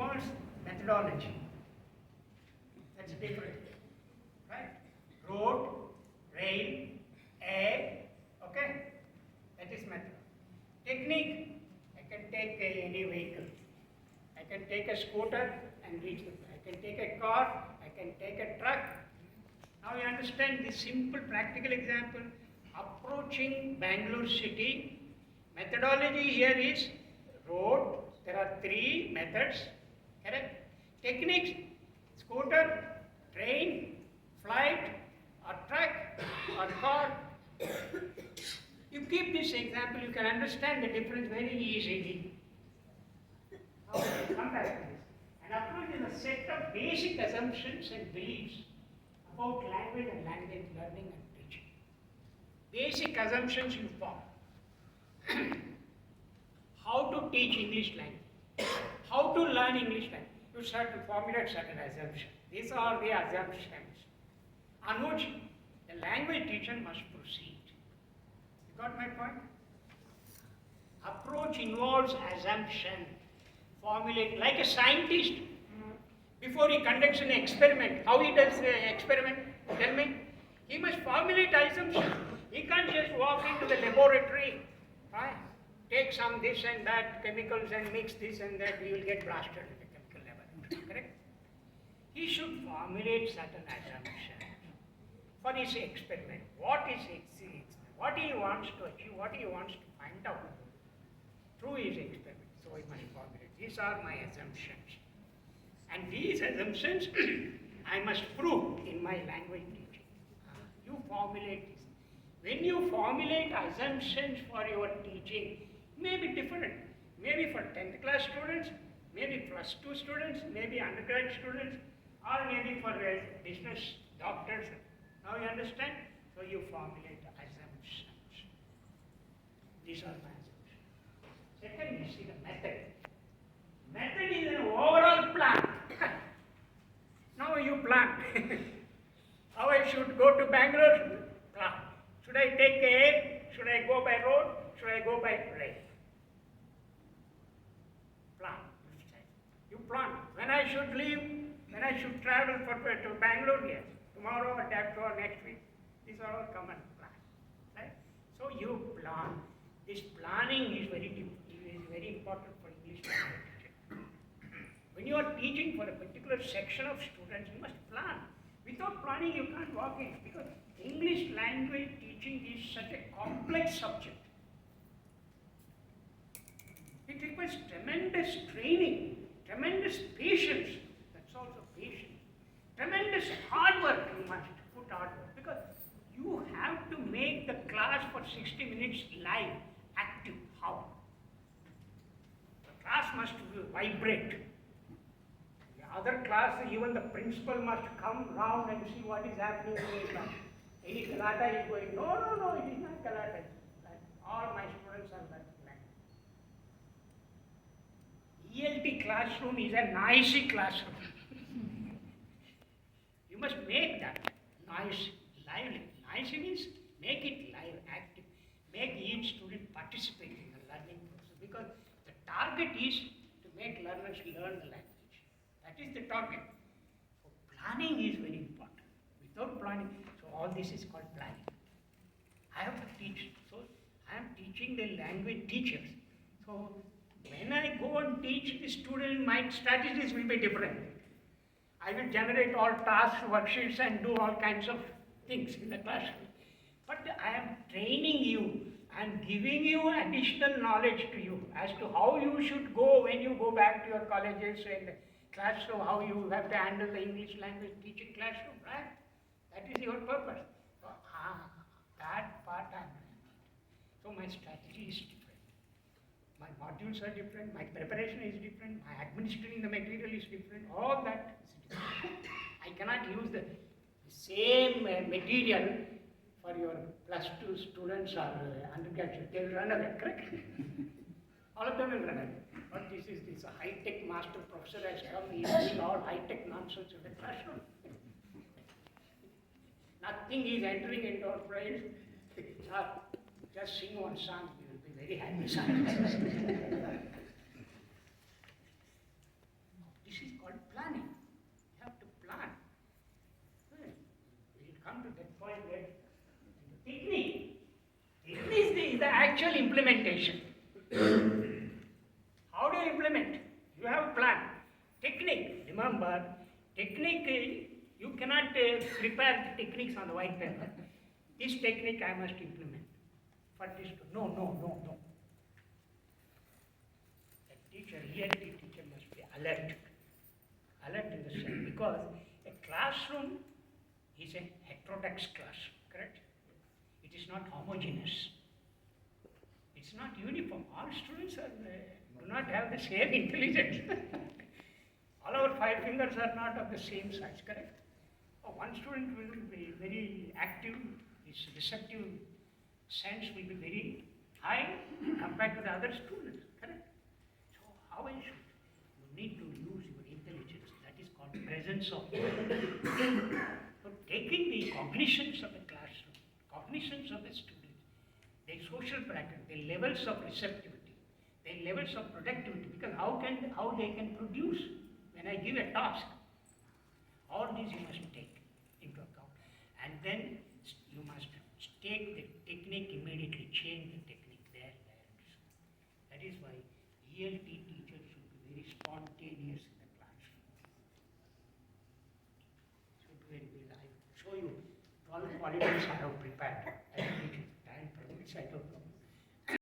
involves methodology. That's different, right? Road, rail, air, okay? That is method. Technique, I can take any vehicle. I can take a scooter and reach the place. I can take a car, I can take a truck. Now you understand this simple practical example. Approaching Bangalore city, methodology here is road, there are 3 methods, correct? Techniques, scooter, train, flight, or truck, or car. You keep this example, you can understand the difference very easily. Now we come back to this. An approach is a set of basic assumptions and beliefs about language and language learning and teaching. Basic assumptions you form. How to teach English language, how to learn English language. You start to formulate certain assumptions. These are the assumptions on which the language teacher must proceed. You got my point? Approach involves assumption. Formulate, like a scientist, before he conducts an experiment, how he does the experiment, tell me? He must formulate assumption. He can't just walk into the laboratory, right? Take some this and that chemicals and mix this and that, we will get blasted in the chemical laboratory, correct? He should formulate certain assumptions for his experiment. What is his experiment? What he wants to achieve, what he wants to find out through his experiment. So he must formulate. These are my assumptions. And these assumptions I must prove in my language teaching. You formulate this. When you formulate assumptions for your teaching, may be different. Maybe for 10th class students, maybe plus 2 students, maybe undergrad students, or maybe for business doctors. Now you understand? So you formulate assumptions. These are my assumptions. Second, you see the method. Method is an overall plan. Now you plan. How I should go to Bangalore? Plan. Should I take air? Should I go by road? Should I go by rail? Plan. You plan. When I should leave, when I should travel to Bangalore, yes. Tomorrow or day after or next week. These are all common plans. Right? So you plan. This planning is very important for English language teaching. When you are teaching for a particular section of students, you must plan. Without planning, you can't walk in, because English language teaching is such a complex subject. It requires tremendous training, tremendous patience. That's also patience. Tremendous hard work you must put hard work, because you have to make the class for 60 minutes live, active. How? The class must vibrate. Other class, even the principal must come round and see what is happening in the class. Any Kalata is going, no, it is not Kalata. All my students are like that. ELT classroom is a noisy classroom. You must make that noise lively. Noisy means make it live, active. Make each student participate in the learning process, because the target is to make learners learn the language. That is the target. So planning is very important. Without planning, so all this is called planning. I have to teach. So I am teaching the language teachers. So when I go and teach the students, my strategies will be different. I will generate all tasks, worksheets, and do all kinds of things in the classroom. But I am training you. I am giving you additional knowledge to you as to how you should go when you go back to your colleges and classroom, how you have to handle the English language teaching classroom, right? That is your purpose. So, that part I am doing. So my strategy is different. My modules are different, my preparation is different, my administering the material is different, all that is different. I cannot use the same material for your plus 2 students or undergraduate. They will run away, correct? All of them will run away. But this high-tech master professor has come, he is doing all high-tech nonsense in the classroom. Nothing is entering into our brains. Just sing one song, we will be very happy. This is called planning. You have to plan. Well, we will come to that point where the technique is the actual implementation. How do you implement? You have a plan. Technique, remember, technique, you cannot prepare the techniques on the white paper. This technique I must implement. For this, no. A teacher, reality teacher must be alert. Alert in the sense, because a classroom is a heterodox classroom, correct? It is not homogeneous. It's not uniform. All students do not have the same intelligence. All our 5 fingers are not of the same size, correct? One student will be very active, his receptive sense will be very high compared to the other students, correct? So how is it? You need to use your intelligence. That is called presence of mind. So taking the cognitions of the classroom, cognitions of the students, their social pattern, their levels of receptivity, their levels of productivity, because how they can produce when I give a task. All these you must take into account. And then you must take the technique immediately, change the technique there. That is why ELT teachers should be very spontaneous in the classroom. Should be very, I show you 12 qualities